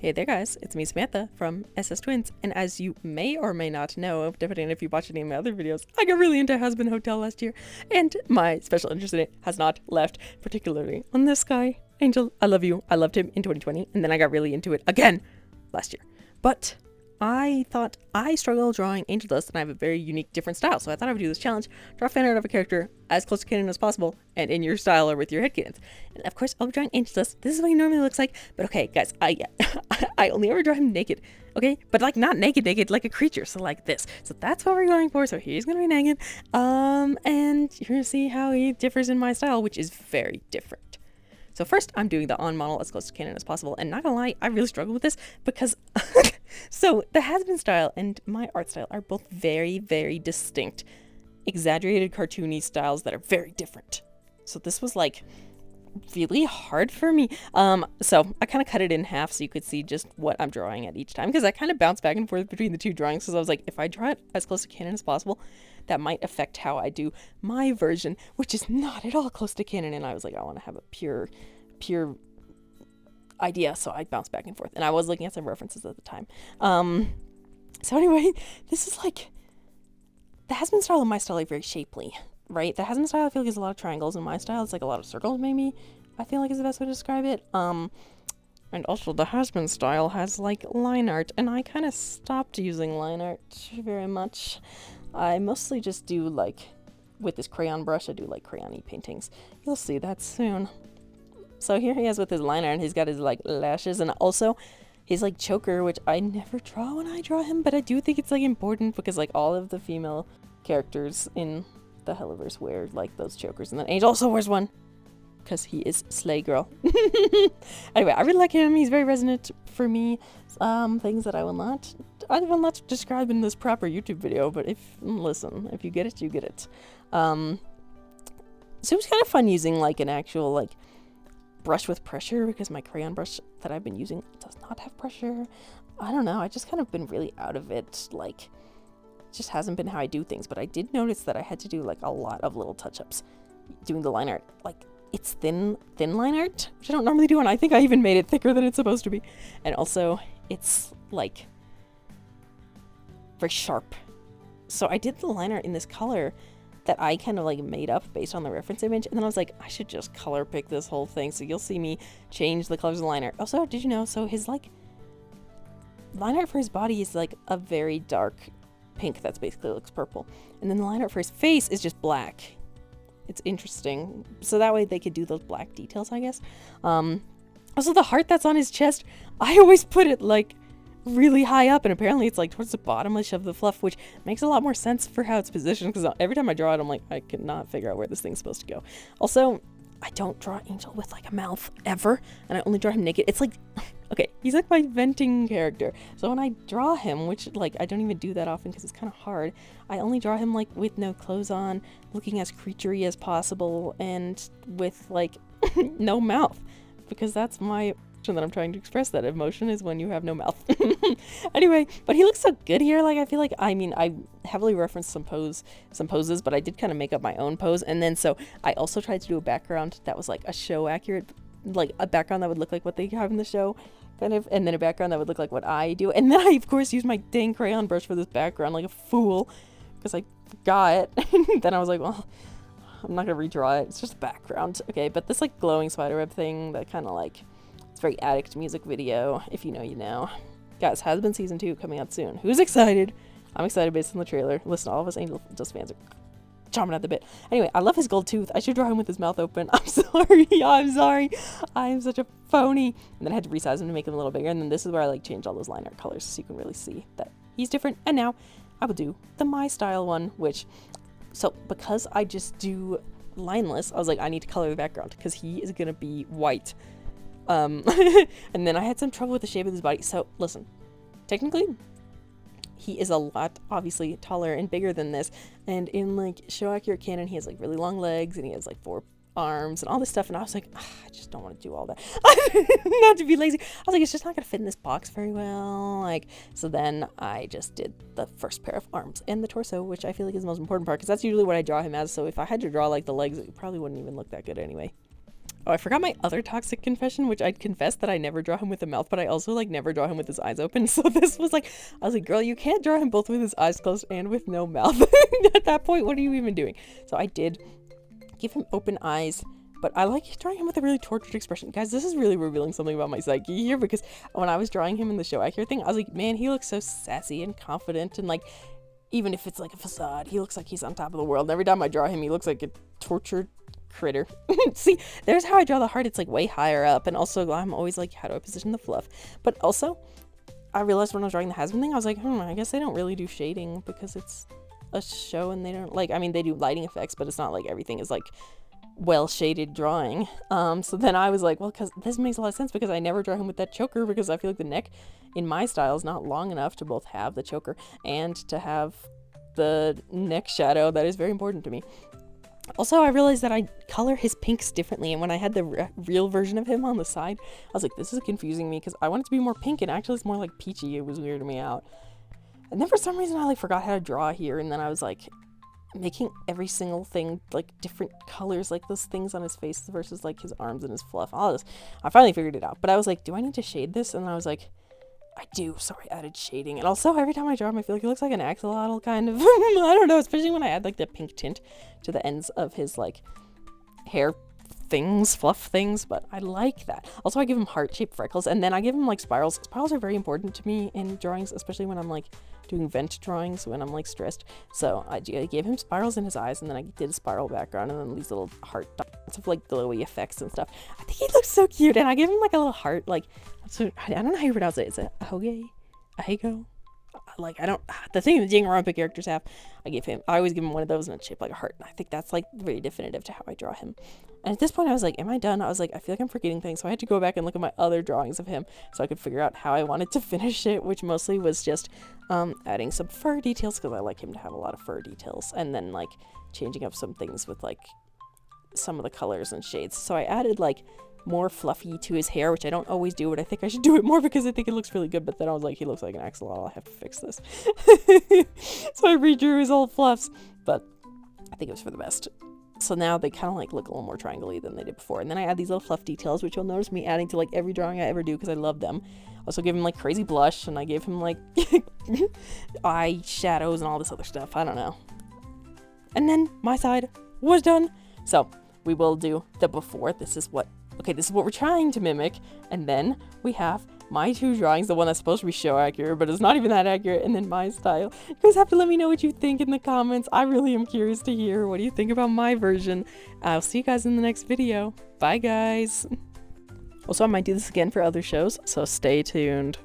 Hey there guys, it's me Samantha from SS Twins, and as you may or may not know, depending if you watched any of my other videos, I got really into Hazbin Hotel last year, and my special interest in it has not left, particularly on this guy. Angel, I love you. I loved him in 2020, and then I got really into it again last year. But I thought I struggle drawing Angel Dust, and I have a very unique, different style, so I thought I would do this challenge, draw fan art of a character as close to canon as possible, and in your style or with your headcanons. And of course, I'll be drawing Angel Dust. This is what he normally looks like, but okay, guys, I only ever draw him naked, okay? But like not naked, like a creature, so like this. So that's what we're going for, so he's gonna be naked, and you're gonna see how he differs in my style, which is very different. So first, I'm doing the on model as close to canon as possible, and not gonna lie, I really struggle with this because so the Hazbin style and my art style are both very, very distinct, exaggerated cartoony styles that are very different. So this was like really hard for me. So I kind of cut it in half so you could see just what I'm drawing at each time, because I kind of bounce back and forth between the two drawings, because I was like, if I draw it as close to canon as possible, that might affect how I do my version, which is not at all close to canon. And I was like, I want to have a pure idea, so I bounced back and forth, and I was looking at some references at the time. So anyway, this is like the Hazbin style and my style are very shapely, right? The Hazbin style I feel like is a lot of triangles, and my style is like a lot of circles, maybe, I feel like is the best way to describe it. And also the Hazbin style has like line art, and I kind of stopped using line art very much. I mostly just do like, with this crayon brush, I do like crayon-y paintings. You'll see that soon. So here he is with his line art, and he's got his like lashes, and also his like choker, which I never draw when I draw him, but I do think it's like important because like all of the female characters in the Helliverse wear like those chokers, and then Angel also wears one because he is Slay Girl. Anyway, I really like him. He's very resonant for me. Things that I will not describe in this proper YouTube video, but if you get it, you get it. So it was kind of fun using like an actual like brush with pressure, because my crayon brush that I've been using does not have pressure. I don't know, I just kind of been really out of it, like it just hasn't been how I do things. But I did notice that I had to do like a lot of little touch-ups doing the line art. Like it's thin line art, which I don't normally do, and I think I even made it thicker than it's supposed to be. And also it's like very sharp, so I did the line art in this color that I kind of like made up based on the reference image, and then I was like, I should just color pick this whole thing, so you'll see me change the colors of the line art. Also, did you know, so his like line art for his body is like a very dark pink that's basically looks purple, and then the line art for his face is just black. It's interesting, so that way they could do those black details, I guess. Also the heart that's on his chest, I always put it like really high up, and apparently it's like towards the bottom-ish of the fluff, which makes a lot more sense for how it's positioned, because every time I draw it I'm like, I cannot figure out where this thing's supposed to go. Also, I don't draw Angel with like a mouth ever, and I only draw him naked. It's like, okay, he's like my venting character, so when I draw him, which like I don't even do that often because it's kind of hard, I only draw him like with no clothes on, looking as creaturey as possible, and with like no mouth, because that's my that I'm trying to express. That emotion is when you have no mouth. Anyway, but he looks so good here. Like I feel like, I mean, I heavily referenced some poses, but I did kind of make up my own pose. And then so I also tried to do a background that was like a show accurate, like a background that would look like what they have in the show, kind of, and then a background that would look like what I do. And then I of course used my dang crayon brush for this background like a fool, because I forgot. Then I was like, well, I'm not gonna redraw it, it's just a background. Okay, but this like glowing spiderweb thing that kind of like, it's very addict music video, if you know you know. Guys, Hazbin season 2 coming out soon. Who's excited? I'm excited based on the trailer. Listen, all of us Angel Dust fans are chomping at the bit. Anyway, I love his gold tooth. I should draw him with his mouth open. I'm sorry. I'm sorry. I'm such a phony. And then I had to resize him to make him a little bigger. And then this is where I like change all those line art colors so you can really see that he's different. And now I will do the My Style one, which, so because I just do lineless, I was like, I need to color the background because he is gonna be white. And then I had some trouble with the shape of his body. So listen, technically he is a lot obviously taller and bigger than this, and in like show accurate canon he has like really long legs and he has like 4 arms and all this stuff, and I was like, I just don't want to do all that. Not to be lazy, I was like, it's just not gonna fit in this box very well, like. So then I just did the first pair of arms and the torso, which I feel like is the most important part, because that's usually what I draw him as. So if I had to draw like the legs, it probably wouldn't even look that good anyway. Oh, I forgot my other toxic confession, which I'd confess that I never draw him with a mouth, but I also like never draw him with his eyes open. So this was like, I was like, girl, you can't draw him both with his eyes closed and with no mouth. At that point, what are you even doing? So I did give him open eyes, but I like drawing him with a really tortured expression. Guys, this is really revealing something about my psyche here, because when I was drawing him in the show accurate thing, I was like, man, he looks so sassy and confident, and like, even if it's like a facade, he looks like he's on top of the world. And every time I draw him, he looks like a tortured critter. See, there's how I draw the heart. It's like way higher up, and also I'm always like, how do I position the fluff? But also, I realized when I was drawing the Hazbin thing, I was like, I guess they don't really do shading because it's a show, and they don't like, I mean, they do lighting effects, but it's not like everything is like well shaded drawing. So then I was like, well, because this makes a lot of sense, because I never draw him with that choker, because I feel like the neck in my style is not long enough to both have the choker and to have the neck shadow that is very important to me. Also, I realized that I color his pinks differently, and when I had the real version of him on the side, I was like, this is confusing me, because I want it to be more pink, and actually it's more like peachy. It was weirding me out. And then for some reason I like forgot how to draw here, and then I was like making every single thing like different colors, like those things on his face versus like his arms and his fluff. All this, I finally figured it out, but I was like, do I need to shade this? And I was like, I do, so I added shading. And also, every time I draw him, I feel like he looks like an axolotl, kind of. I don't know, especially when I add like the pink tint to the ends of his like hair things, fluff things, but I like that. Also, I give him heart-shaped freckles, and then I give him like spirals. Spirals are very important to me in drawings, especially when I'm like doing vent drawings, when I'm like stressed. So I gave him spirals in his eyes, and then I did a spiral background, and then these little heart dots of like glowy effects and stuff. I think he looks so cute, and I give him like a little heart, like, so I don't know how you pronounce it. Is it ahoge? Ahego? Like, I don't, the thing the Danganronpa characters have, I always give him one of those, and it's shaped like a heart. And I think that's like very definitive to how I draw him. And at this point I was like, am I done? I was like, I feel like I'm forgetting things. So I had to go back and look at my other drawings of him so I could figure out how I wanted to finish it, which mostly was just adding some fur details, because I like him to have a lot of fur details, and then like changing up some things with like some of the colors and shades. So I added like more fluffy to his hair, which I don't always do, but I think I should do it more because I think it looks really good. But then I was like, he looks like an axolotl, I have to fix this. So I redrew his old fluffs, but I think it was for the best. So now they kind of like look a little more triangle-y than they did before. And then I add these little fluff details, which you'll notice me adding to like every drawing I ever do, because I love them. Also give him like crazy blush, and I gave him like eye shadows and all this other stuff. I don't know. And then my side was done. So we will do the before. This is what we're trying to mimic. And then we have my two drawings, the one that's supposed to be show accurate, but it's not even that accurate, and then my style. You guys have to let me know what you think in the comments. I really am curious to hear what do you think about my version. I'll see you guys in the next video. Bye, guys. Also, I might do this again for other shows, so stay tuned.